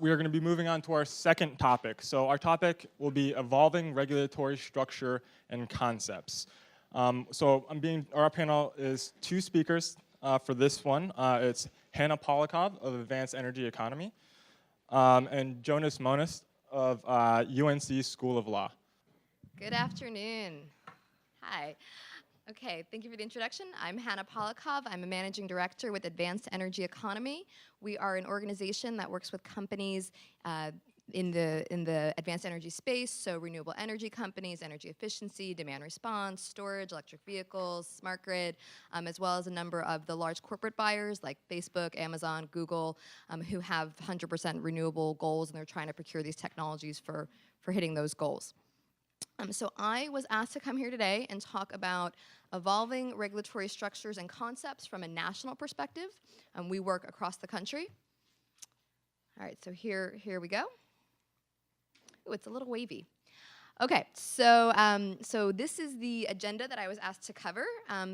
we are going to be moving on to our second topic. So our topic will be evolving regulatory structure and concepts. Our panel is 2 speakers for this one. It's Hannah Polikov of Advanced Energy Economy and Jonas Monast of UNC School of Law. Good afternoon. Hi. Okay, thank you for the introduction. I'm Hannah Polikov. I'm a managing director with Advanced Energy Economy. We are an organization that works with companies in the advanced energy space, so renewable energy companies, energy efficiency, demand response, storage, electric vehicles, smart grid, as well as a number of the large corporate buyers like Facebook, Amazon, Google, who have 100% renewable goals, and they're trying to procure these technologies for hitting those goals. So I was asked to come here today and talk about evolving regulatory structures and concepts from a national perspective. We work across the country. All right, so here we go. Ooh, it's a little wavy. Okay, so this is the agenda that I was asked to cover.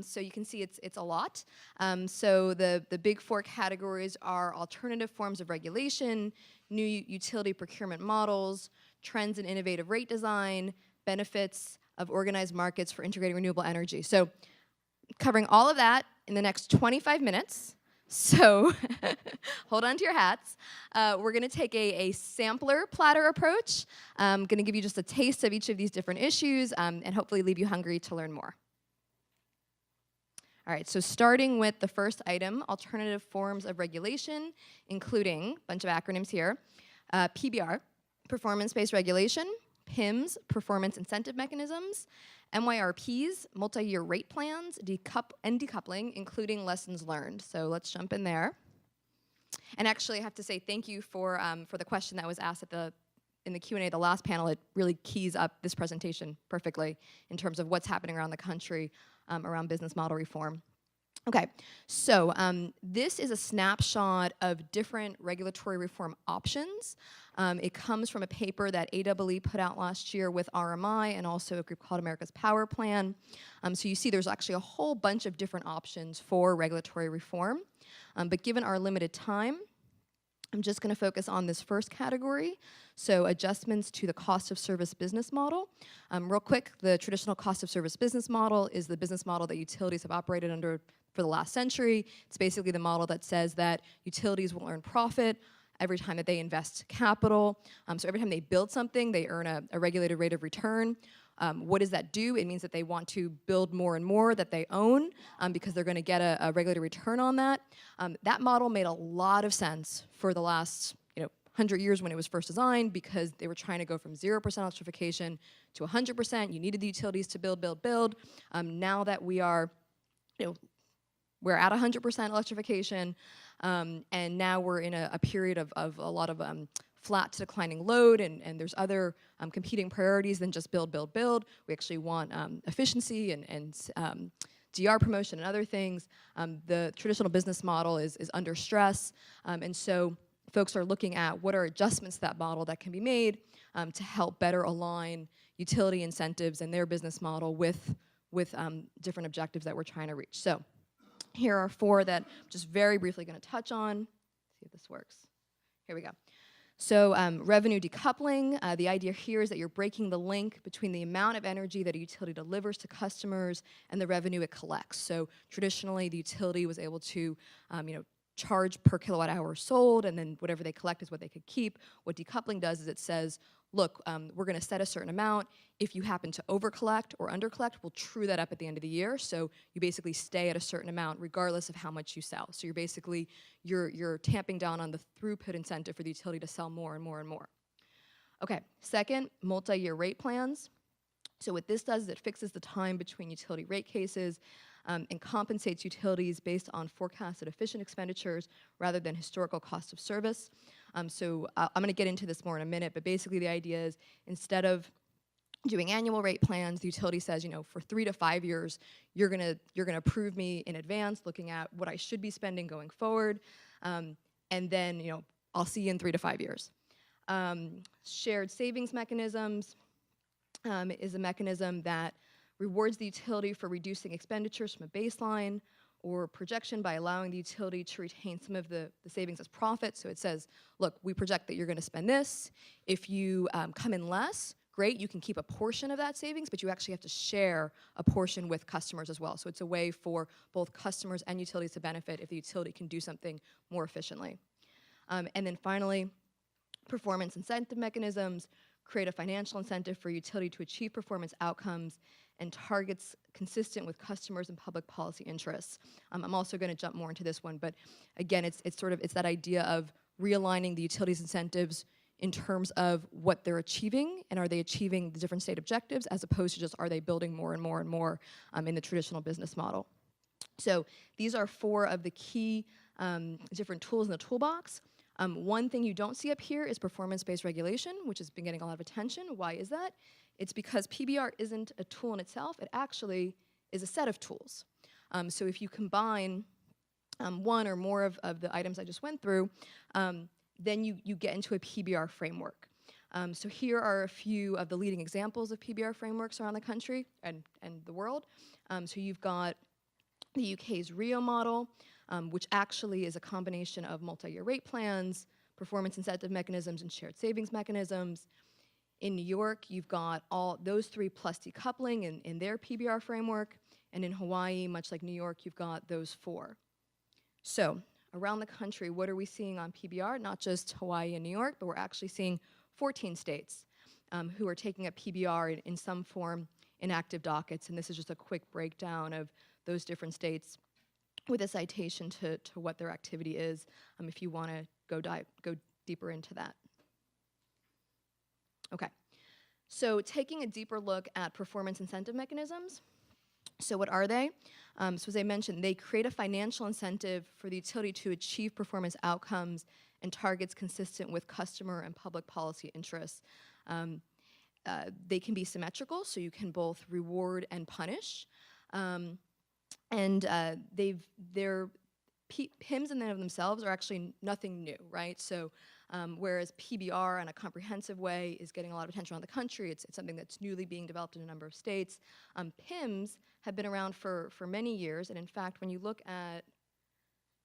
So you can see it's a lot. So the big 4 categories are alternative forms of regulation, new utility procurement models, trends in innovative rate design, benefits of organized markets for integrating renewable energy. So covering all of that in the next 25 minutes. So hold on to your hats. We're going to take a sampler platter approach. I'm going to give you just a taste of each of these different issues and hopefully leave you hungry to learn more. All right, so starting with the first item, alternative forms of regulation, including a bunch of acronyms here, PBR, performance-based regulation, PIMs, performance incentive mechanisms, MYRPs, multi-year rate plans, and decoupling, including lessons learned. So let's jump in there. And actually, I have to say thank you for the question that was asked in the Q&A, the last panel. It really keys up this presentation perfectly in terms of what's happening around the country around business model reform. Okay, so this is a snapshot of different regulatory reform options. It comes from a paper that AEE put out last year with RMI and also a group called America's Power Plan. So you see there's actually a whole bunch of different options for regulatory reform. But given our limited time, I'm just going to focus on this first category, so adjustments to the cost of service business model. Real quick, the traditional cost of service business model is the business model that utilities have operated under for the last century. It's basically the model that says that utilities will earn profit every time that they invest capital. So every time they build something, they earn a regulated rate of return. What does that do? It means that they want to build more and more that they own because they're going to get a regulated return on that. That model made a lot of sense for the last 100 years when it was first designed, because they were trying to go from 0% electrification to 100%. You needed the utilities to build. Now that we are, we're at 100% electrification, and now we're in a period of a lot of flat to declining load, and there's other competing priorities than just build. We actually want efficiency and DR promotion and other things. The traditional business model is under stress, and so folks are looking at what are adjustments to that model that can be made to help better align utility incentives and their business model with different objectives that we're trying to reach. So here are 4 that I'm just very briefly going to touch on. See if this works. Here we go. So revenue decoupling, the idea here is that you're breaking the link between the amount of energy that a utility delivers to customers and the revenue it collects. So traditionally, the utility was able to charge per kilowatt hour sold, and then whatever they collect is what they could keep. What decoupling does is it says, look, we're going to set a certain amount. If you happen to over-collect or under-collect, we'll true that up at the end of the year. So you basically stay at a certain amount regardless of how much you sell. So you're basically, you're tamping down on the throughput incentive for the utility to sell more and more and more. Okay, second, multi-year rate plans. So what this does is it fixes the time between utility rate cases and compensates utilities based on forecasted efficient expenditures rather than historical cost of service. So I'm going to get into this more in a minute, but basically the idea is instead of doing annual rate plans, the utility says, for 3 to 5 years, you're gonna approve me in advance, looking at what I should be spending going forward, and then I'll see you in 3 to 5 years. Shared savings mechanisms is a mechanism that rewards the utility for reducing expenditures from a baseline or projection by allowing the utility to retain some of the savings as profit. So it says, look, we project that you're going to spend this. If you come in less, great, you can keep a portion of that savings, but you actually have to share a portion with customers as well. So it's a way for both customers and utilities to benefit if the utility can do something more efficiently. And then finally, performance incentive mechanisms create a financial incentive for utility to achieve performance outcomes and targets consistent with customers and public policy interests. I'm also going to jump more into this one, but again, it's that idea of realigning the utilities incentives in terms of what they're achieving, and are they achieving the different state objectives, as opposed to just are they building more and more and more in the traditional business model. So these are 4 of the key different tools in the toolbox. One thing you don't see up here is performance-based regulation, which has been getting a lot of attention. Why is that? It's because PBR isn't a tool in itself, it actually is a set of tools. So if you combine one or more of the items I just went through, then you get into a PBR framework. So here are a few of the leading examples of PBR frameworks around the country and the world. So you've got the UK's RIO model, which actually is a combination of multi-year rate plans, performance incentive mechanisms, and shared savings mechanisms. In New York, you've got all those 3 plus decoupling in their PBR framework. And in Hawaii, much like New York, you've got those 4. So around the country, what are we seeing on PBR? Not just Hawaii and New York, but we're actually seeing 14 states who are taking up PBR in some form in active dockets. And this is just a quick breakdown of those different states with a citation to what their activity is, if you want to go deeper into that. Okay, so taking a deeper look at performance incentive mechanisms. So what are they? So as I mentioned, they create a financial incentive for the utility to achieve performance outcomes and targets consistent with customer and public policy interests. They can be symmetrical, so you can both reward and punish. Their PIMs in and of themselves are actually nothing new, right? So whereas PBR in a comprehensive way is getting a lot of attention around the country, it's something that's newly being developed in a number of states. PIMs have been around for many years, and in fact, when you look at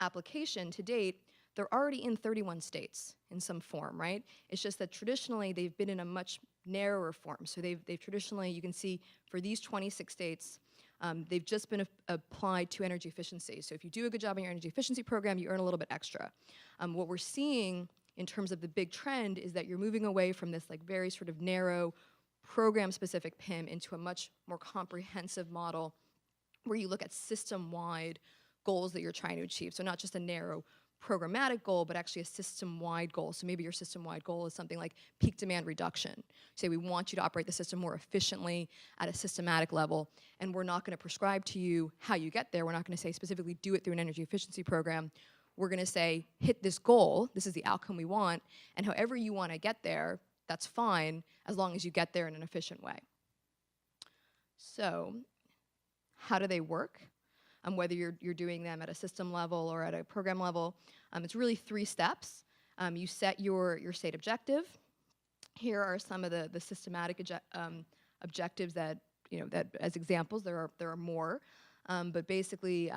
application to date, they're already in 31 states in some form, right? It's just that traditionally they've been in a much narrower form. So they've traditionally, you can see for these 26 states, they've just been applied to energy efficiency. So if you do a good job on your energy efficiency program, you earn a little bit extra. What we're seeing in terms of the big trend is that you're moving away from this like very sort of narrow program-specific PIM into a much more comprehensive model where you look at system-wide goals that you're trying to achieve. So not just a narrow programmatic goal, but actually a system-wide goal. So maybe your system-wide goal is something like peak demand reduction. Say we want you to operate the system more efficiently at a systematic level, and we're not going to prescribe to you how you get there. We're not going to say specifically do it through an energy efficiency program. We're going to say hit this goal, this is the outcome we want, and however you want to get there, that's fine as long as you get there in an efficient way. So how do they work? Whether you're doing them at a system level or at a program level, it's really 3 steps. You set your state objective. Here are some of the systematic objectives that, that as examples, there are more. But basically,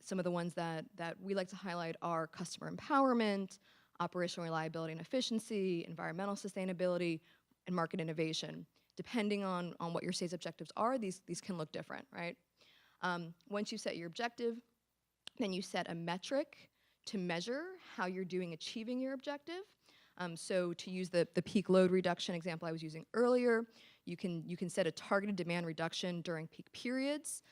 some of the ones that we like to highlight are customer empowerment, operational reliability and efficiency, environmental sustainability, and market innovation. Depending on what your state's objectives are, these can look different, right? Once you set your objective, then you set a metric to measure how you're doing achieving your objective. So to use the peak load reduction example I was using earlier, you can set a targeted demand reduction during peak periods,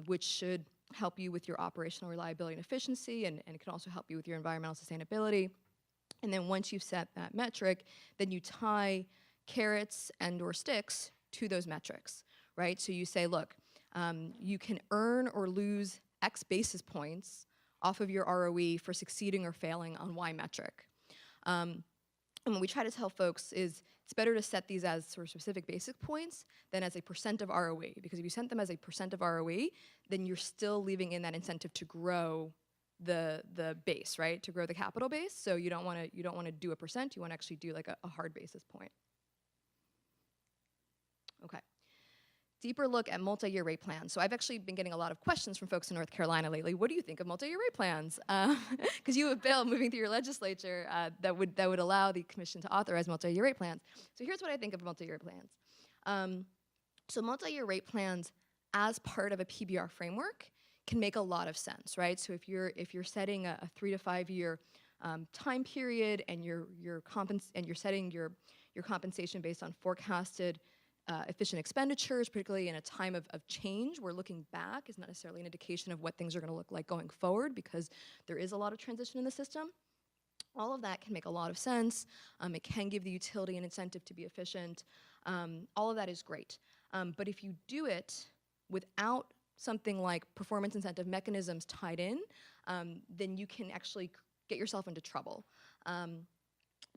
which should help you with your operational reliability and efficiency, and it can also help you with your environmental sustainability. And then once you've set that metric, then you tie carrots and or sticks to those metrics, right? So you say, look, you can earn or lose X basis points off of your ROE for succeeding or failing on Y metric. And what we try to tell folks is it's better to set these as sort of specific basic points than as a % of ROE, because if you set them as a % of ROE, then you're still leaving in that incentive to grow the base, right? To grow the capital base. So you don't want to do a %. You want to actually do like a hard basis point. Okay. deeper look at multi-year rate plans. So I've actually been getting a lot of questions from folks in North Carolina lately. What do you think of multi-year rate plans? Because you have a bill moving through your legislature that would allow the commission to authorize multi-year rate plans. So here's what I think of multi-year plans. So multi-year rate plans as part of a PBR framework can make a lot of sense, right? So if you're setting a 3 to 5 year time period and you're setting your compensation based on forecasted efficient expenditures, particularly in a time of change where looking back is not necessarily an indication of what things are going to look like going forward because there is a lot of transition in the system. All of that can make a lot of sense. It can give the utility an incentive to be efficient. All of that is great. But if you do it without something like performance incentive mechanisms tied in, then you can actually get yourself into trouble.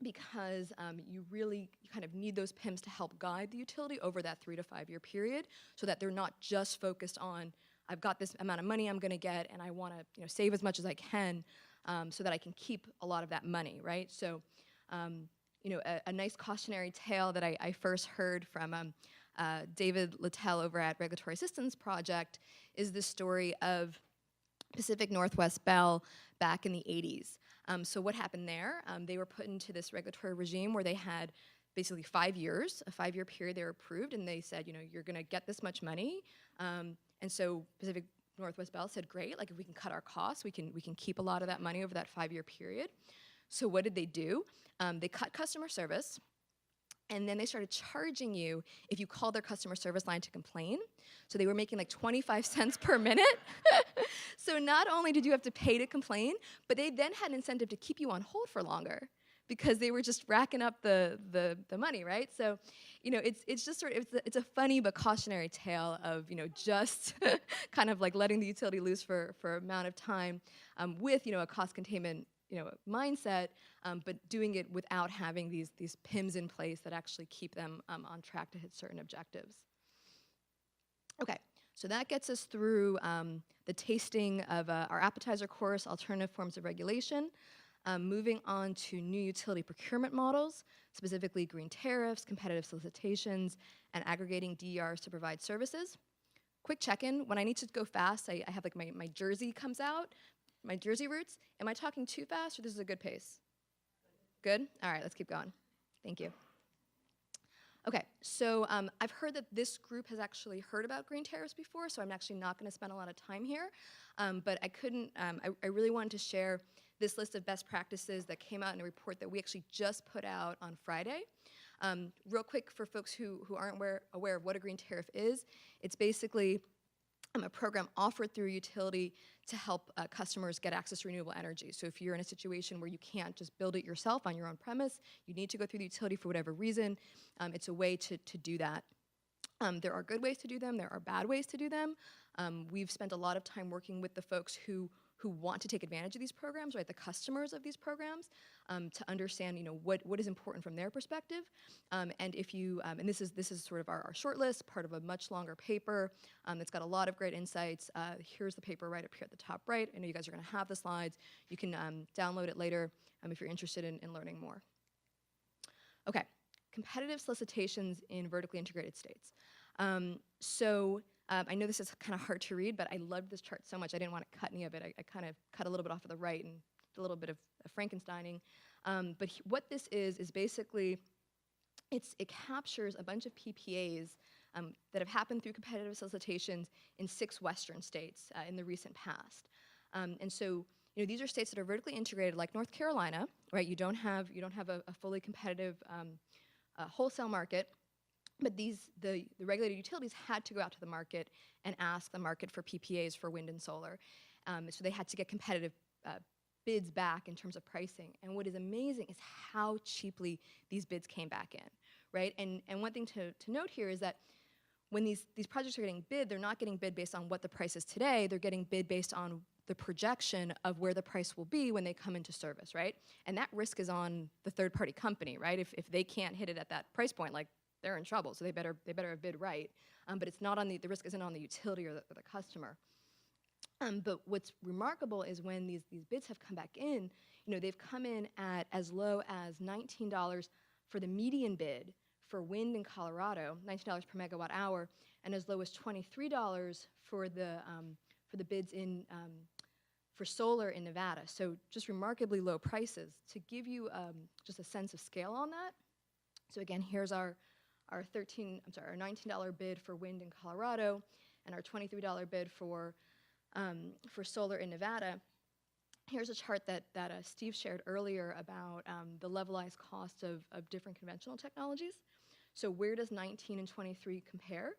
Because you really kind of need those PIMs to help guide the utility over that 3 to 5 year period so that they're not just focused on, I've got this amount of money I'm gonna get and I wanna save as much as I can so that I can keep a lot of that money, right? So, a nice cautionary tale that I first heard from David Littell over at Regulatory Assistance Project is the story of Pacific Northwest Bell back in the 80s. So what happened there? They were put into this regulatory regime where they had basically 5 years, a 5 year period they were approved, and they said, you're gonna get this much money. And so Pacific Northwest Bell said, great, like if we can cut our costs, we can keep a lot of that money over that 5 year period. So what did they do? They cut customer service, and then they started charging you if you called their customer service line to complain. So they were making like 25 cents per minute. So not only did you have to pay to complain, but they then had an incentive to keep you on hold for longer because they were just racking up the money, right? So, it's just sort of, it's a funny but cautionary tale of, just kind of like letting the utility loose for amount of time with, a cost containment mindset, but doing it without having these PIMs in place that actually keep them on track to hit certain objectives. Okay, so that gets us through the tasting of our appetizer course, alternative forms of regulation. Moving on to new utility procurement models, specifically green tariffs, competitive solicitations, and aggregating DRs to provide services. Quick check-in, when I need to go fast, I have like my jersey comes out, my Jersey roots. Am I talking too fast or this is a good pace? Good? All right, let's keep going. Thank you. Okay, so I've heard that this group has actually heard about green tariffs before, so I'm actually not gonna spend a lot of time here, but I really wanted to share this list of best practices that came out in a report that we actually just put out on Friday. Real quick for folks who aren't aware of what a green tariff is, it's basically a program offered through a utility to help customers get access to renewable energy. So if you're in a situation where you can't just build it yourself on your own premise, you need to go through the utility for whatever reason, it's a way to do that. There are good ways to do them, there are bad ways to do them. We've spent a lot of time working with the folks who want to take advantage of these programs, right, the customers of these programs, to understand, what is important from their perspective. And if you, and this is sort of our short list, part of a much longer paper that's got a lot of great insights. Here's the paper right up here at the top right. I know you guys are gonna have the slides. You can download it later if you're interested in learning more. Okay, competitive solicitations in vertically integrated states. I know this is kind of hard to read, but I loved this chart so much I didn't want to cut any of it. I kind of cut a little bit off of the right and did a little bit of Frankensteining. But what this is basically, it captures a bunch of PPAs that have happened through competitive solicitations in 6 Western states in the recent past. And so, these are states that are vertically integrated, like North Carolina, right? You don't have a fully competitive wholesale market. But the regulated utilities had to go out to the market and ask the market for PPAs for wind and solar. So they had to get competitive bids back in terms of pricing. And what is amazing is how cheaply these bids came back in, right? And one thing to note here is that when these projects are getting bid, they're not getting bid based on what the price is today, they're getting bid based on the projection of where the price will be when they come into service, right? And that risk is on the third-party company, right? If they can't hit it at that price point, like, they're in trouble, so they better have bid right. But it's not on the risk isn't on the utility or the customer. But what's remarkable is when these bids have come back in, they've come in at as low as $19 for the median bid for wind in Colorado, $19 per megawatt hour, and as low as $23 for the bids in for solar in Nevada. So just remarkably low prices. To give you just a sense of scale on that, so again, here's our $19 bid for wind in Colorado, and our $23 bid for solar in Nevada. Here's a chart that Steve shared earlier about the levelized cost of different conventional technologies. So where does 19 and 23 compare?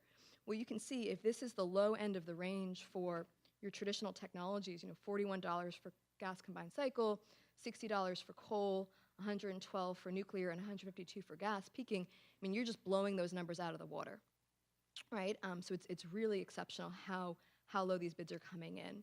Well, you can see if this is the low end of the range for your traditional technologies, $41 for gas combined cycle, $60 for coal, $112 for nuclear, and $152 for gas peaking. I mean, you're just blowing those numbers out of the water, right? So it's really exceptional how low these bids are coming in.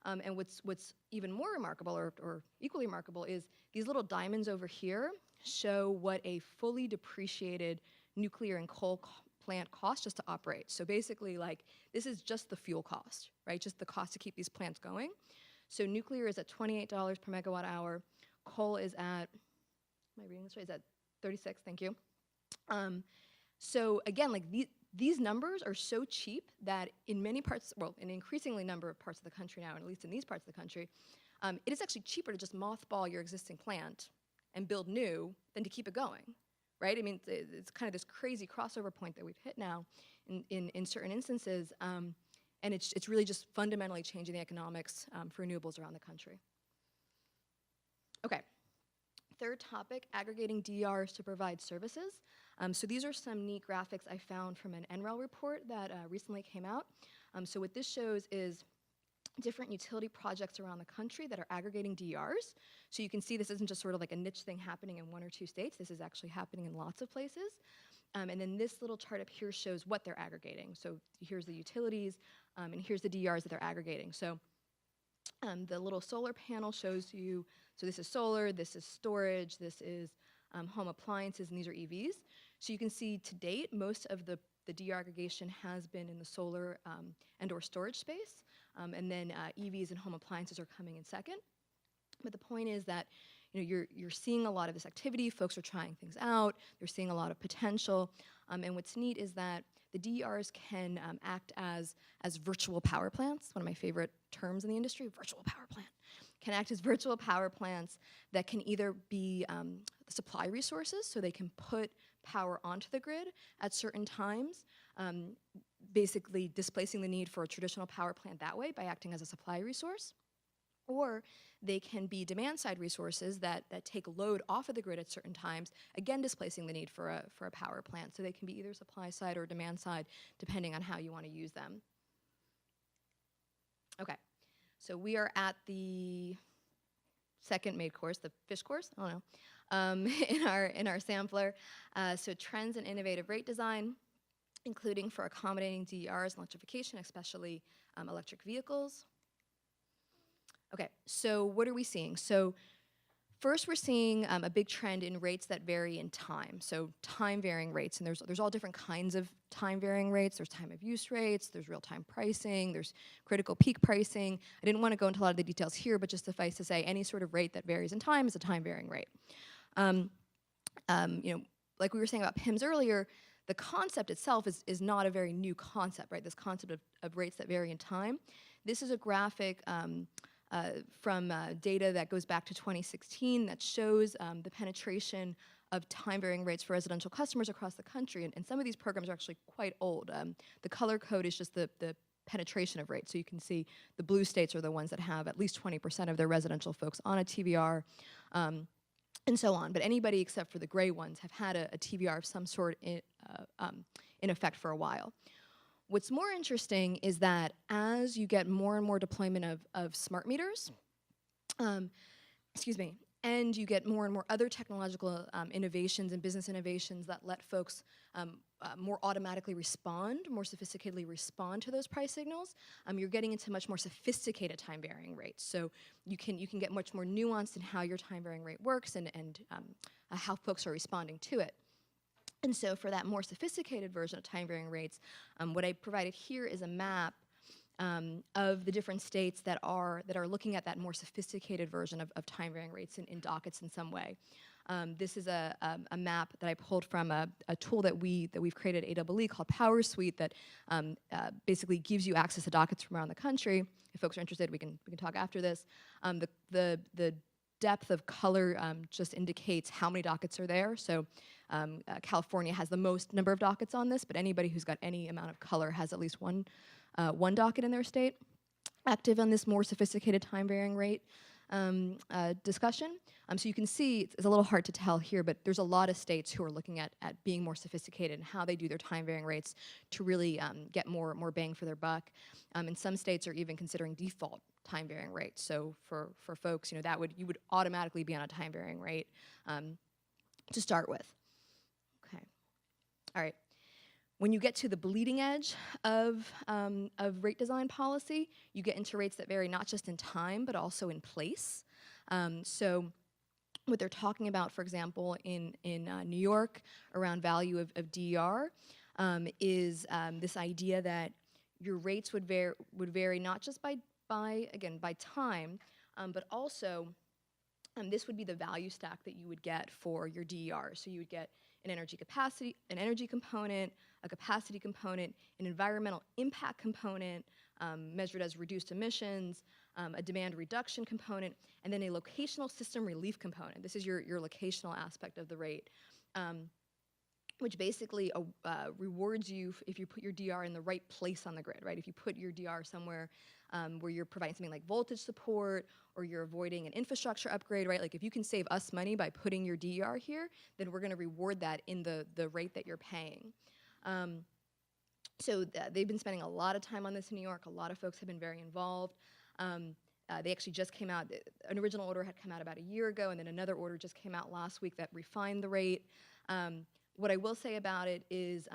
And what's even more remarkable, or equally remarkable, is these little diamonds over here show what a fully depreciated nuclear and coal plant costs just to operate. So basically, like, this is just the fuel cost, right? Just the cost to keep these plants going. So nuclear is at $28 per megawatt hour. Coal is at, am I reading this right? Is at 36, thank you. So again, like these numbers are so cheap that in many parts, well, in an increasingly number of parts of the country now, and at least in these parts of the country, it is actually cheaper to just mothball your existing plant and build new than to keep it going, right? I mean, it's kind of this crazy crossover point that we've hit now in certain instances, and it's really just fundamentally changing the economics for renewables around the country. Okay. Third topic, aggregating DRs to provide services. So these are some neat graphics I found from an NREL report that recently came out. So what this shows is different utility projects around the country that are aggregating DRs. So you can see this isn't just sort of like a niche thing happening in 1 or 2 states. This is actually happening in lots of places. And then this little chart up here shows what they're aggregating. So here's the utilities, and here's the DRs that they're aggregating. So the little solar panel shows you, so this is solar, this is storage, this is home appliances, and these are EVs. So you can see to date, most of the DR aggregation has been in the solar and or storage space, and then EVs and home appliances are coming in second. But the point is that you're seeing a lot of this activity, folks are trying things out, they're seeing a lot of potential, and what's neat is that the DRs can act as virtual power plants, one of my favorite terms in the industry, virtual power plant, can act as virtual power plants that can either be supply resources, so they can put power onto the grid at certain times, basically displacing the need for a traditional power plant that way by acting as a supply resource. Or they can be demand-side resources that take load off of the grid at certain times, again displacing the need for a power plant. So they can be either supply-side or demand-side, depending on how you want to use them. Okay, so we are at the second main course, the fish course, I don't know, in our sampler. So trends in innovative rate design, including for accommodating DERs and electrification, especially electric vehicles. Okay, so what are we seeing? So first we're seeing a big trend in rates that vary in time. So time varying rates, and there's all different kinds of time varying rates. There's time of use rates, there's real time pricing, there's critical peak pricing. I didn't want to go into a lot of the details here, but just suffice to say any sort of rate that varies in time is a time varying rate. Like we were saying about PIMs earlier, the concept itself is not a very new concept, right? This concept of rates that vary in time. This is a graphic from data that goes back to 2016 that shows the penetration of time varying rates for residential customers across the country. And some of these programs are actually quite old. The color code is just the penetration of rates. So you can see the blue states are the ones that have at least 20% of their residential folks on a TVR, and so on. But anybody except for the gray ones have had a TVR of some sort in effect for a while. What's more interesting is that as you get more and more deployment of smart meters, and you get more and more other technological innovations and business innovations that let folks more automatically respond, more sophisticatedly respond to those price signals, you're getting into much more sophisticated time varying rates. So you can get much more nuanced in how your time varying rate works and how folks are responding to it. And so for that more sophisticated version of time varying rates, what I provided here is a map of the different states that are looking at that more sophisticated version of time varying rates in dockets in some way. This is a map that I pulled from a tool that we've created at AEE called Power Suite that basically gives you access to dockets from around the country. If folks are interested, we can talk after this. The depth of color just indicates how many dockets are there. So California has the most number of dockets on this, but anybody who's got any amount of color has at least one docket in their state active on this more sophisticated time varying rate discussion. So you can see it's a little hard to tell here, but there's a lot of states who are looking at being more sophisticated and how they do their time varying rates to really get more bang for their buck. And some states are even considering default time varying rates. So for folks, you would automatically be on a time varying rate to start with. Okay, all right. When you get to the bleeding edge of rate design policy, you get into rates that vary not just in time, but also in place. So what they're talking about, for example, in New York around value of DER is this idea that your rates would vary not just by time, but also this would be the value stack that you would get for your DER. So you would get an energy component, a capacity component, an environmental impact component measured as reduced emissions, a demand reduction component, and then a locational system relief component. This is your locational aspect of the rate, which basically rewards you if you put your DR in the right place on the grid, right? If you put your DR somewhere where you're providing something like voltage support or you're avoiding an infrastructure upgrade, right? Like if you can save us money by putting your DER here, then we're gonna reward that in the rate that you're paying. So they've been spending a lot of time on this in New York. A lot of folks have been very involved. They actually just came out, an original order had come out about a year ago, and then another order just came out last week that refined the rate. What I will say about it is,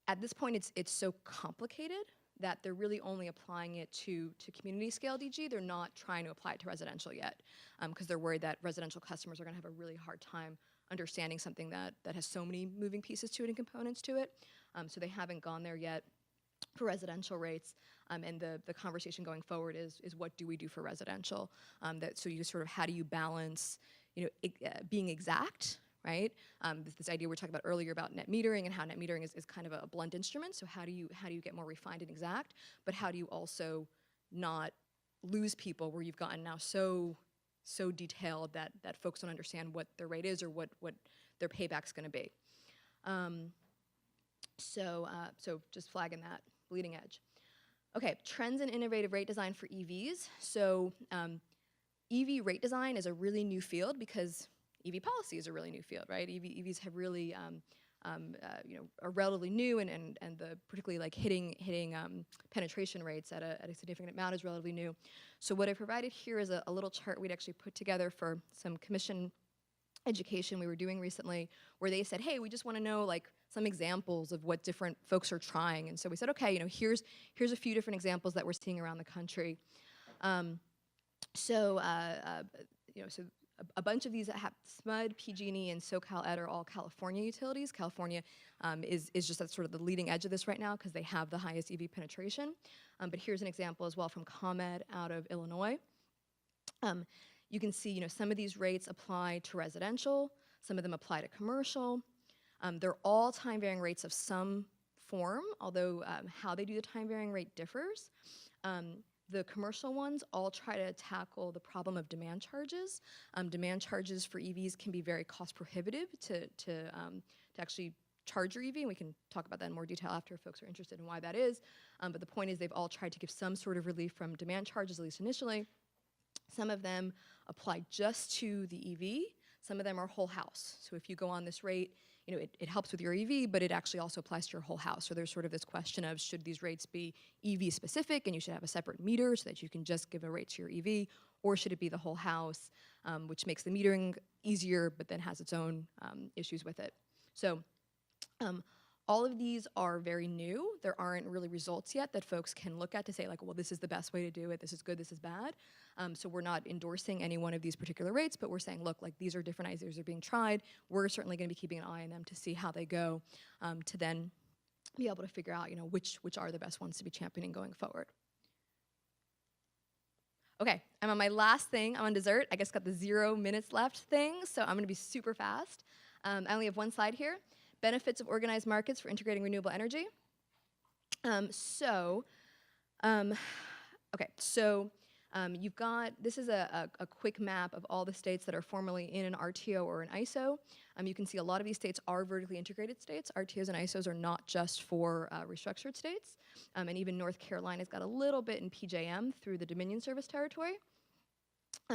at this point, it's so complicated that they're really only applying it to community scale DG. They're not trying to apply it to residential yet, because they're worried that residential customers are gonna have a really hard time understanding something that has so many moving pieces to it and components to it. So they haven't gone there yet for residential rates. And the conversation going forward is what do we do for residential? So you sort of, how do you balance, being exact, right? This idea we were talking about earlier about net metering and how net metering is kind of a blunt instrument. So how do you get more refined and exact, but how do you also not lose people where you've gotten now so detailed that folks don't understand what their rate is or what their payback's gonna be. So just flagging that, bleeding edge. Okay, trends in innovative rate design for EVs. So EV rate design is a really new field because EV policy is a really new field, right? EVs have really, are relatively new, and particularly like hitting penetration rates at a significant amount is relatively new. So what I provided here is a little chart we'd actually put together for some commission education we were doing recently, where they said, hey, we just want to know like some examples of what different folks are trying. And so we said, okay, here's a few different examples that we're seeing around the country. So a bunch of these that have SMUD, PG&E, and SoCal Ed are all California utilities. California is just at sort of the leading edge of this right now because they have the highest EV penetration. But here's an example as well from ComEd out of Illinois. You can see, some of these rates apply to residential, some of them apply to commercial. They're all time varying rates of some form, although how they do the time varying rate differs. The commercial ones all try to tackle the problem of demand charges. Demand charges for EVs can be very cost prohibitive to actually charge your EV, and we can talk about that in more detail after if folks are interested in why that is. But the point is they've all tried to give some sort of relief from demand charges, at least initially. Some of them apply just to the EV. Some of them are whole house. So if you go on this rate, it helps with your EV, but it actually also applies to your whole house. So there's sort of this question of should these rates be EV specific and you should have a separate meter so that you can just give a rate to your EV, or should it be the whole house, which makes the metering easier but then has its own issues with it. So all of these are very new. There aren't really results yet that folks can look at to say like, well, this is the best way to do it, this is good, this is bad. So we're not endorsing any one of these particular rates, but we're saying, look, like these are different ideas that are being tried. We're certainly gonna be keeping an eye on them to see how they go, to then be able to figure out, which are the best ones to be championing going forward. Okay, I'm on my last thing. I'm on dessert. I guess got the 0 minutes left thing, so I'm gonna be super fast. I only have one slide here. Benefits of organized markets for integrating renewable energy. You've got, this is a quick map of all the states that are formally in an RTO or an ISO. You can see a lot of these states are vertically integrated states. RTOs and ISOs are not just for restructured states. And even North Carolina's got a little bit in PJM through the Dominion Service Territory.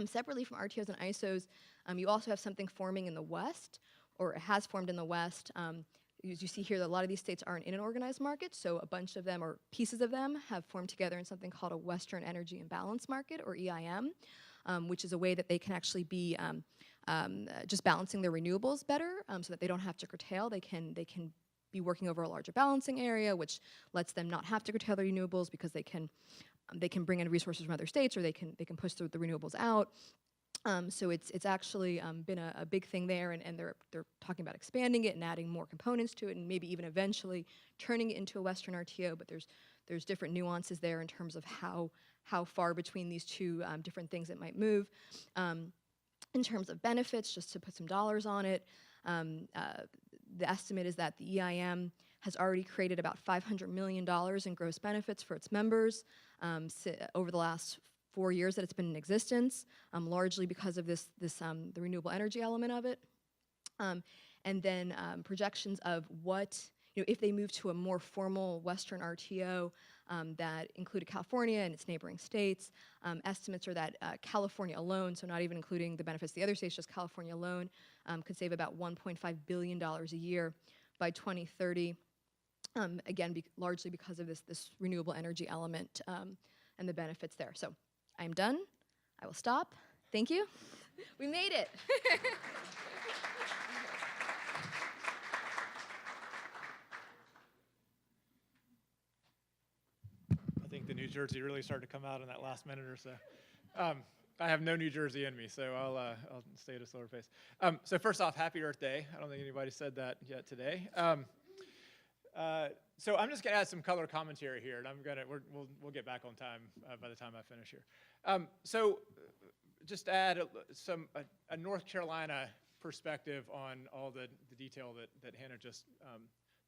Separately from RTOs and ISOs, you also have something forming in the West, or it has formed in the West. As you see here, a lot of these states aren't in an organized market, so a bunch of them, or pieces of them, have formed together in something called a Western Energy Imbalance Market, or EIM, which is a way that they can actually be just balancing their renewables better, so that they don't have to curtail. They can be working over a larger balancing area, which lets them not have to curtail their renewables because they can bring in resources from other states, or they can push the renewables out. So it's actually been a big thing there, and they're talking about expanding it and adding more components to it, and maybe even eventually turning it into a Western RTO. But there's different nuances there in terms of how far between these two different things it might move. In terms of benefits, just to put some dollars on it, the estimate is that the EIM has already created about $500 million in gross benefits for its members over the last 4 years that it's been in existence, largely because of the renewable energy element of it. And then projections of what, if they move to a more formal Western RTO that included California and its neighboring states, estimates are that California alone, so not even including the benefits of the other states, just California alone, could save about $1.5 billion a year by 2030. Again, largely because of this renewable energy element and the benefits there. So I'm done. I will stop. Thank you. We made it. I think the New Jersey really started to come out in that last minute or so. I have no New Jersey in me, so I'll stay at a slower pace. So first off, happy Earth Day. I don't think anybody said that yet today. So I'm just gonna add some color commentary here, and we'll get back on time by the time I finish here. So just add a North Carolina perspective on all the detail that Hannah just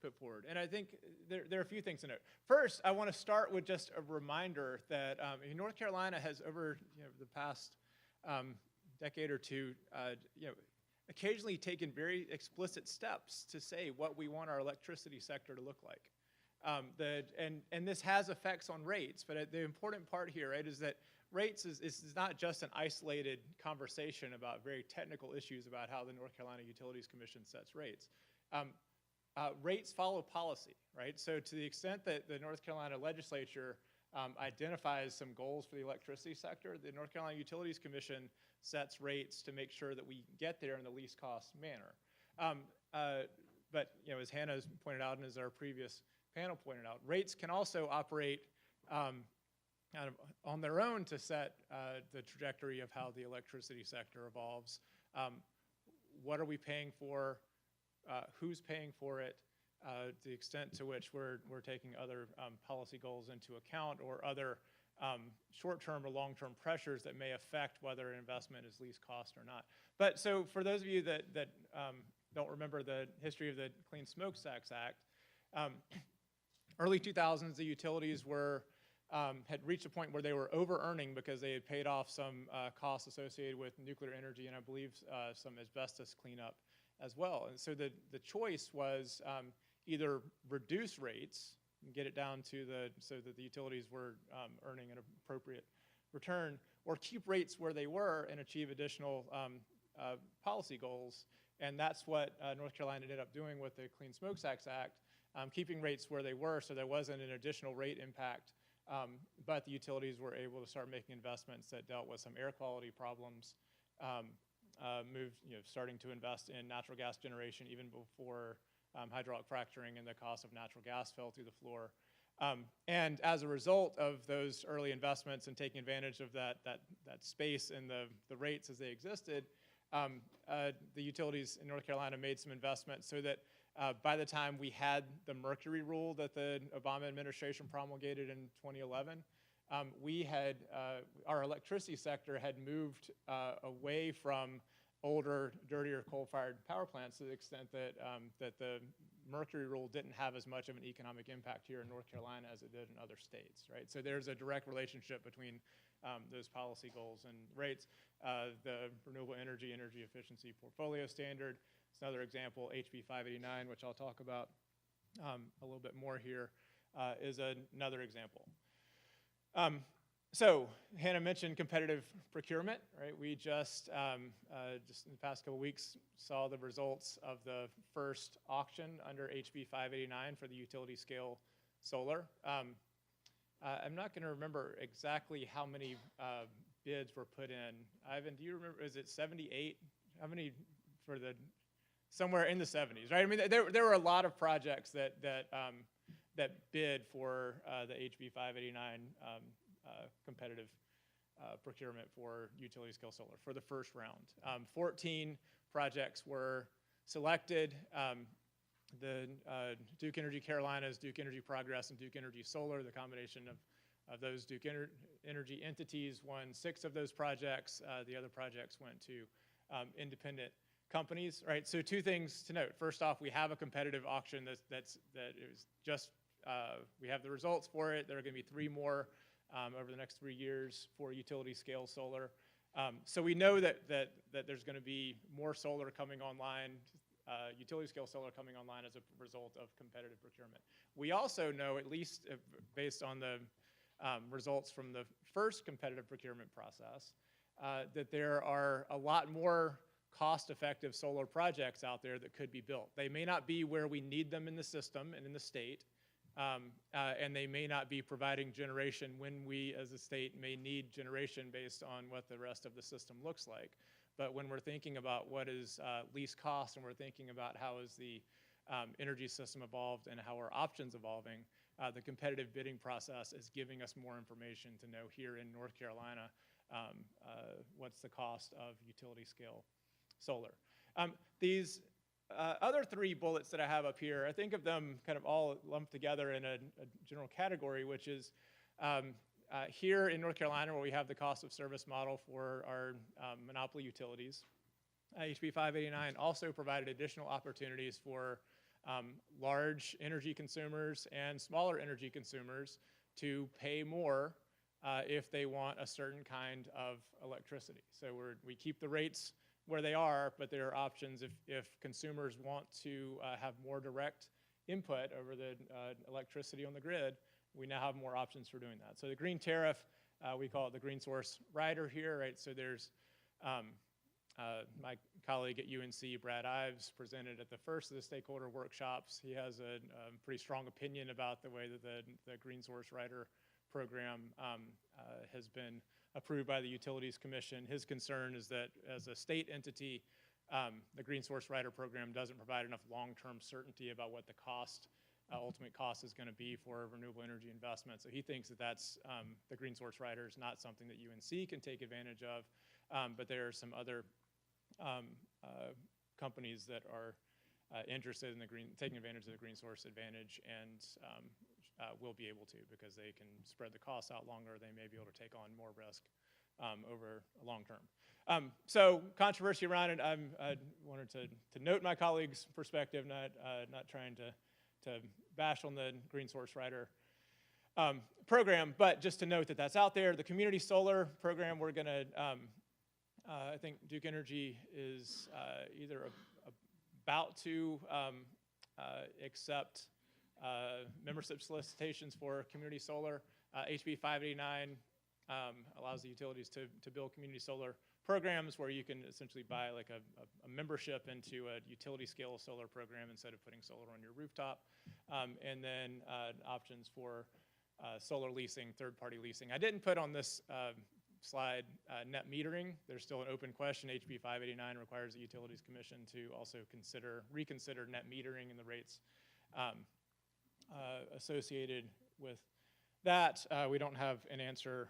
put forward. And I think there are a few things to note. First, I want to start with just a reminder that North Carolina has, over the past decade or two, occasionally taken very explicit steps to say what we want our electricity sector to look like. And this has effects on rates, but the important part here, right, is that rates is not just an isolated conversation about very technical issues about how the North Carolina Utilities Commission sets rates. Rates follow policy, right? So to the extent that the North Carolina legislature identifies some goals for the electricity sector, the North Carolina Utilities Commission sets rates to make sure that we get there in the least cost manner. But as Hannah has pointed out, and as our previous panel pointed out, rates can also operate kind of on their own to set the trajectory of how the electricity sector evolves. What are we paying for? Who's paying for it? The extent to which we're taking other policy goals into account, or other short-term or long-term pressures that may affect whether an investment is least cost or not. But so for those of you that don't remember the history of the Clean Smokestacks Act, early 2000s, the utilities had reached a point where they were over-earning because they had paid off some costs associated with nuclear energy, and I believe some asbestos cleanup as well. And so the choice was either reduce rates and get it down to so that the utilities were earning an appropriate return, or keep rates where they were and achieve additional policy goals. And that's what North Carolina ended up doing with the Clean Smokestacks Act, keeping rates where they were so there wasn't an additional rate impact, but the utilities were able to start making investments that dealt with some air quality problems, starting to invest in natural gas generation even before hydraulic fracturing and the cost of natural gas fell through the floor. And as a result of those early investments and taking advantage of that space and the rates as they existed, the utilities in North Carolina made some investments so that by the time we had the Mercury rule that the Obama administration promulgated in 2011, our electricity sector had moved away from older, dirtier coal-fired power plants to the extent that, that the mercury rule didn't have as much of an economic impact here in North Carolina as it did in other states, right? So there's a direct relationship between those policy goals and rates. The Renewable Energy Efficiency Portfolio Standard is another example. HB 589, which I'll talk about a little bit more here, is another example. So Hannah mentioned competitive procurement, right? We just in the past couple weeks saw the results of the first auction under HB 589 for the utility scale solar. I'm not going to remember exactly how many bids were put in. Ivan, do you remember, is it 78? How many for the, somewhere in the 70s, right? I mean, there were a lot of projects that bid for the HB 589 competitive procurement for utility scale solar for the first round. 14 projects were selected. The Duke Energy Carolinas, Duke Energy Progress, and Duke Energy Solar, the combination of those Duke Energy entities won 6 of those projects. The other projects went to independent companies, right? So 2 things to note. First off, we have a competitive auction that is just, we have the results for it. There are going to be 3 more over the next 3 years for utility scale solar. So we know that there's going to be more solar coming online, utility scale solar coming online as a result of competitive procurement. We also know, at least based on the results from the first competitive procurement process, that there are a lot more cost-effective solar projects out there that could be built. They may not be where we need them in the system and in the state, and they may not be providing generation when we as a state may need generation based on what the rest of the system looks like. But when we're thinking about what is least cost and we're thinking about how is the energy system evolved and how are options evolving, the competitive bidding process is giving us more information to know here in North Carolina what's the cost of utility scale solar. These other 3 bullets that I have up here, I think of them kind of all lumped together in a general category, which is here in North Carolina, where we have the cost of service model for our monopoly utilities, HB 589 also provided additional opportunities for large energy consumers and smaller energy consumers to pay more if they want a certain kind of electricity. So we keep the rates where they are, but there are options if consumers want to have more direct input over the electricity on the grid. We now have more options for doing that. So the green tariff, we call it the green source rider here, right? So there's my colleague at UNC, Brad Ives, presented at the first of the stakeholder workshops. He has a pretty strong opinion about the way that the green source rider program has been approved by the Utilities Commission. His concern is that as a state entity, the green source rider program doesn't provide enough long-term certainty about what the cost, ultimate cost is going to be for renewable energy investment. So he thinks that that's, the green source rider is not something that UNC can take advantage of, but there are some other companies that are interested in taking advantage of the green source advantage and will be able to, because they can spread the costs out longer. They may be able to take on more risk over a long term. So controversy around it. I wanted to note my colleague's perspective, not trying to bash on the green source rider program, but just to note that that's out there. The community solar program, we're going to, I think Duke Energy is either about to accept membership solicitations for community solar. HB 589 allows the utilities to build community solar programs where you can essentially buy like a membership into a utility scale solar program instead of putting solar on your rooftop. And then options for solar leasing, third-party leasing. I didn't put on this slide net metering. There's still an open question. HB 589 requires the Utilities Commission to also reconsider net metering and the rates associated with that. We don't have an answer.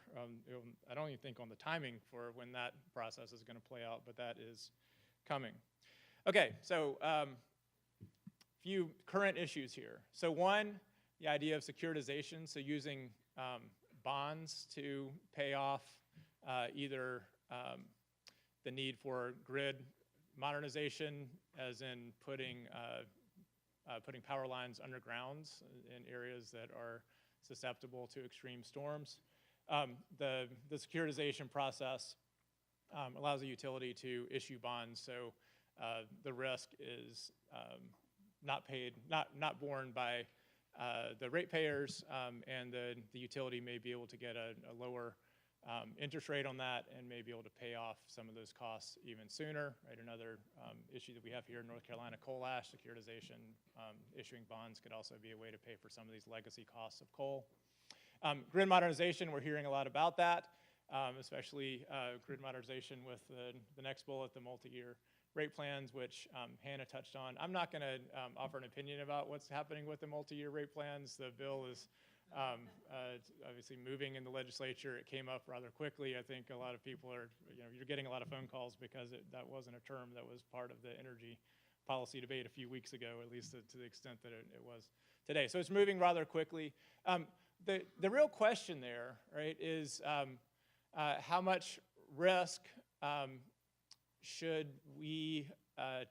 I don't even think on the timing for when that process is going to play out, but that is coming. Okay, so few current issues here. So one, the idea of securitization, so using bonds to pay off either the need for grid modernization, as in putting power lines underground in areas that are susceptible to extreme storms. The securitization process allows a utility to issue bonds, so the risk is not borne by the ratepayers, and the utility may be able to get a lower interest rate on that and may be able to pay off some of those costs even sooner. Right? Another issue that we have here in North Carolina, coal ash securitization, issuing bonds could also be a way to pay for some of these legacy costs of coal. Grid modernization, we're hearing a lot about that, especially grid modernization with the next bullet, the multi-year rate plans, which Hannah touched on. I'm not going to offer an opinion about what's happening with the multi-year rate plans. The bill is obviously moving in the legislature. It came up rather quickly. I think a lot of people are, you're getting a lot of phone calls because that wasn't a term that was part of the energy policy debate a few weeks ago, at least to the extent that it was today. So it's moving rather quickly. The real question there, right, is how much risk should we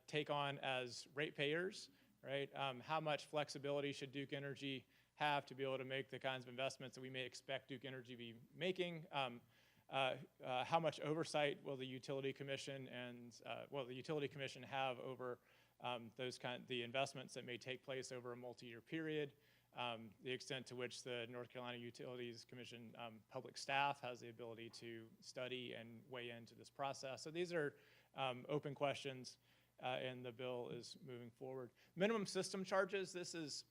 take on as ratepayers, right? How much flexibility should Duke Energy have to be able to make the kinds of investments that we may expect Duke Energy to be making? How much oversight will the Utility Commission have over the investments that may take place over a multi-year period? The extent to which the North Carolina Utilities Commission public staff has the ability to study and weigh into this process. So these are open questions, and the bill is moving forward. Minimum system charges, this is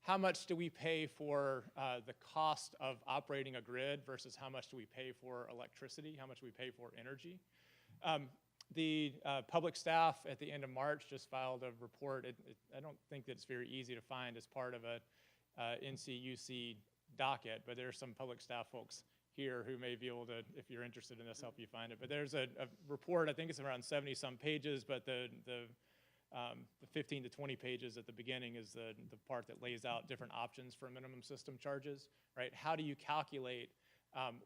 how much do we pay for the cost of operating a grid versus how much do we pay for electricity, how much do we pay for energy. The public staff at the end of March just filed a report. I don't think that it's very easy to find as part of a NCUC docket, but there's some public staff folks here who may be able to, if you're interested in this, help you find it. But there's a report, I think it's around 70-some pages, but the 15 to 20 pages at the beginning is the part that lays out different options for minimum system charges, right? How do you calculate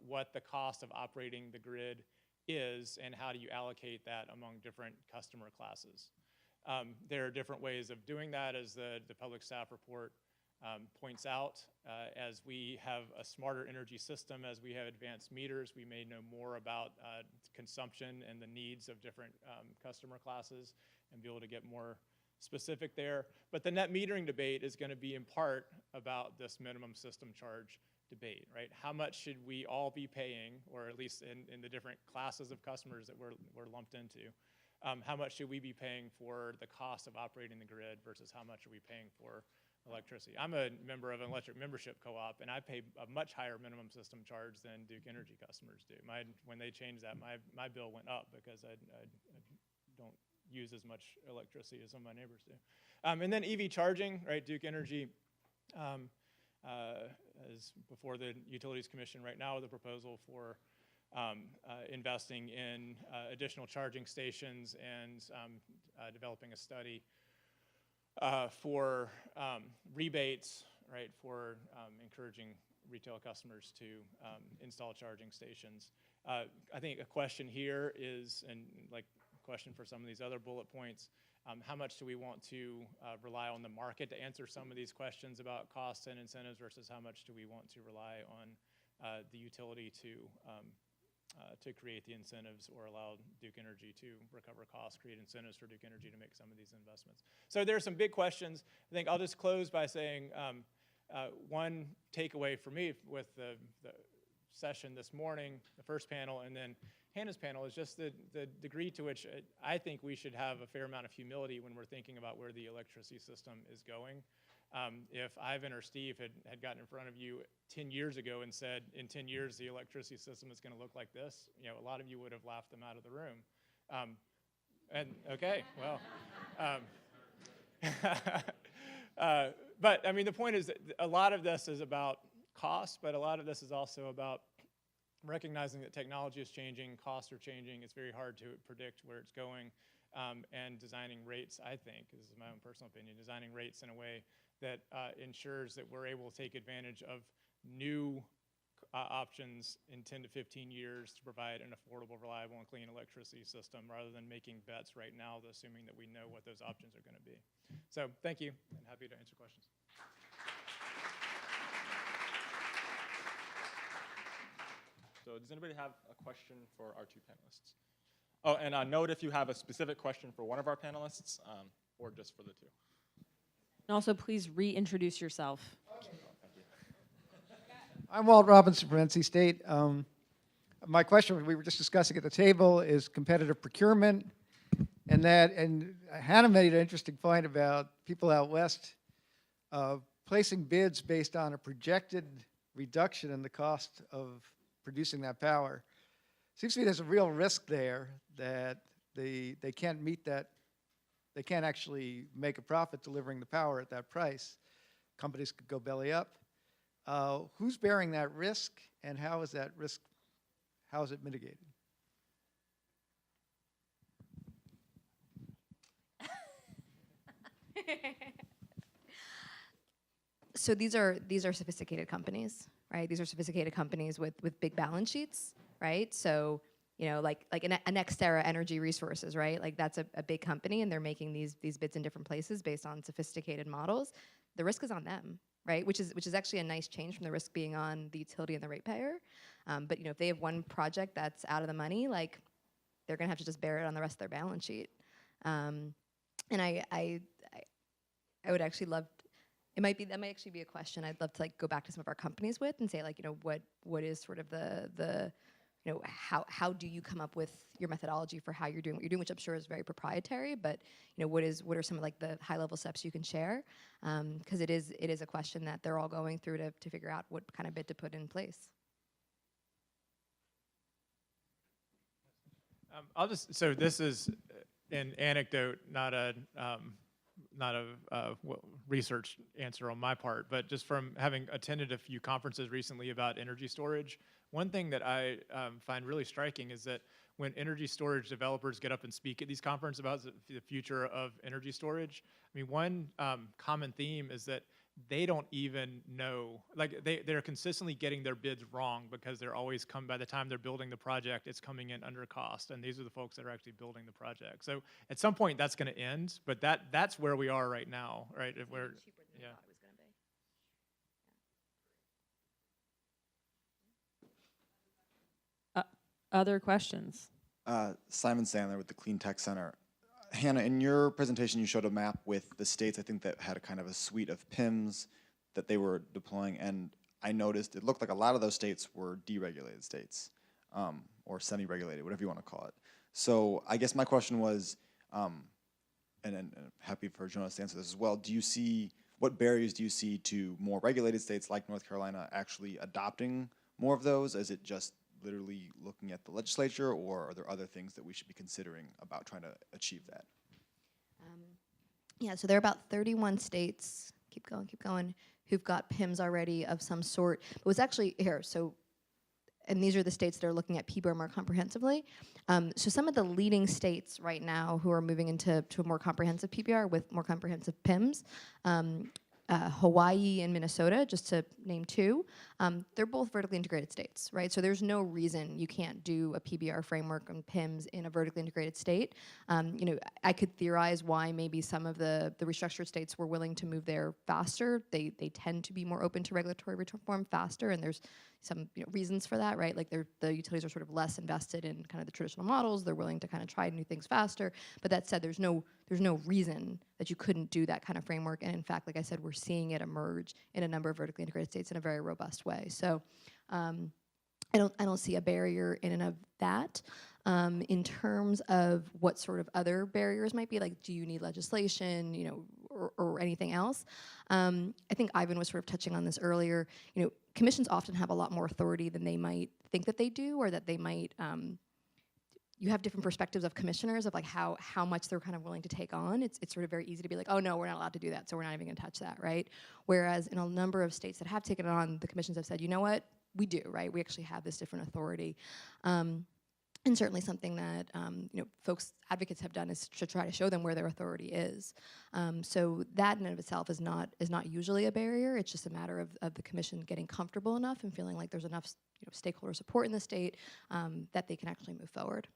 what the cost of operating the grid is, and how do you allocate that among different customer classes? There are different ways of doing that, as the public staff report points out. As we have a smarter energy system, as we have advanced meters, we may know more about consumption and the needs of different customer classes and be able to get more specific there. But the net metering debate is going to be in part about this minimum system charge debate, right? How much should we all be paying, or at least in the different classes of customers that we're lumped into, how much should we be paying for the cost of operating the grid versus how much are we paying for electricity? I'm a member of an electric membership co-op, and I pay a much higher minimum system charge than Duke Energy customers do. When they changed that, my bill went up because I don't use as much electricity as some of my neighbors do. And then EV charging, right? Duke Energy is before the Utilities Commission right now with a proposal for investing in additional charging stations and developing a study for rebates, right, for encouraging retail customers to install charging stations. I think a question here is, and like a question for some of these other bullet points, how much do we want to rely on the market to answer some of these questions about costs and incentives versus how much do we want to rely on the utility to create the incentives or allow Duke Energy to recover costs, create incentives for Duke Energy to make some of these investments. So there are some big questions. I think I'll just close by saying one takeaway for me with the session this morning, the first panel, and then Hannah's panel, is just the degree to which I think we should have a fair amount of humility when we're thinking about where the electricity system is going. If Ivan or Steve had gotten in front of you 10 years ago and said, in 10 years, the electricity system is going to look like this, a lot of you would have laughed them out of the room. Okay, well. But I mean, the point is that a lot of this is about cost, but a lot of this is also about recognizing that technology is changing, costs are changing, it's very hard to predict where it's going, and designing rates, I think, this is my own personal opinion, designing rates in a way that ensures that we're able to take advantage of new options in 10 to 15 years to provide an affordable, reliable, and clean electricity system rather than making bets right now, assuming that we know what those options are going to be. So thank you, and happy to answer questions. So does anybody have a question for our two panelists? Oh, and note if you have a specific question for one of our panelists or just for the two. And also, please reintroduce yourself. I'm Walt Robinson from NC State. My question we were just discussing at the table is competitive procurement, and Hannah made an interesting point about people out west placing bids based on a projected reduction in the cost of producing that power. Seems to me there's a real risk there that they can't meet that. They can't actually make a profit delivering the power at that price. Companies could go belly up. Who's bearing that risk, and how is that risk, how is it mitigated? So these are sophisticated companies, right? These are sophisticated companies with big balance sheets, right? So, you know, like a NextEra Energy Resources, right? Like that's a big company, and they're making these bids in different places based on sophisticated models. The risk is on them, right? Which is actually a nice change from the risk being on the utility and the ratepayer. But you know, if they have one project that's out of the money, like they're gonna have to just bear it on the rest of their balance sheet. And I would actually love. That might actually be a question I'd love to like go back to some of our companies with and say like, you know, what is sort of the you know, how do you come up with your methodology for how you're doing what you're doing, which I'm sure is very proprietary, but you know, what are some of like the high level steps you can share? Because it is a question that they're all going through to figure out what kind of bid to put in place. So this is an anecdote, not a research answer on my part, but just from having attended a few conferences recently about energy storage, one thing that I find really striking is that when energy storage developers get up and speak at these conferences about the future of energy storage, I mean, one common theme is that they don't even know, like they're consistently getting their bids wrong because they're always by the time they're building the project, it's coming in under cost, and these are the folks that are actually building the project. So at some point that's gonna end, but that's where we are right now, right? If we're, yeah. Other questions? Simon Sandler with the Clean Tech Center. Hannah, in your presentation, you showed a map with the states, I think, that had a kind of a suite of PIMs that they were deploying, and I noticed it looked like a lot of those states were deregulated states, or semi-regulated, whatever you want to call it. So I guess my question was, and happy for Jonas to answer this as well, what barriers do you see to more regulated states like North Carolina actually adopting more of those? Is it just literally looking at the legislature, or are there other things that we should be considering about trying to achieve that? Yeah, so there are about 31 states, keep going, who've got PIMs already of some sort. But what's actually here, and these are the states that are looking at PBR more comprehensively. So some of the leading states right now who are moving into a more comprehensive PBR with more comprehensive PIMs, Hawaii and Minnesota, just to name two, they're both vertically integrated states, right? So there's no reason you can't do a PBR framework on PIMs in a vertically integrated state. You know, I could theorize why maybe some of the restructured states were willing to move there faster. They tend to be more open to regulatory reform faster, and there's some reasons for that, right? Like the utilities are sort of less invested in kind of the traditional models. They're willing to kind of try new things faster. But that said, there's no reason that you couldn't do that kind of framework. And in fact, like I said, we're seeing it emerge in a number of vertically integrated states in a very robust way. So I don't see a barrier in and of that. In terms of what sort of other barriers might be, like do you need legislation, you know, or anything else? I think Ivan was sort of touching on this earlier. You know, commissions often have a lot more authority than they might think that they do, or that they might. You have different perspectives of commissioners of like how much they're kind of willing to take on. It's sort of very easy to be like, oh no, we're not allowed to do that, so we're not even gonna touch that, right? Whereas in a number of states that have taken it on, the commissions have said, you know what, we do, right? We actually have this different authority. And certainly something that folks, advocates have done is to try to show them where their authority is. So that in and of itself is not usually a barrier. It's just a matter of the commission getting comfortable enough and feeling like there's enough stakeholder support in the state that they can actually move forward.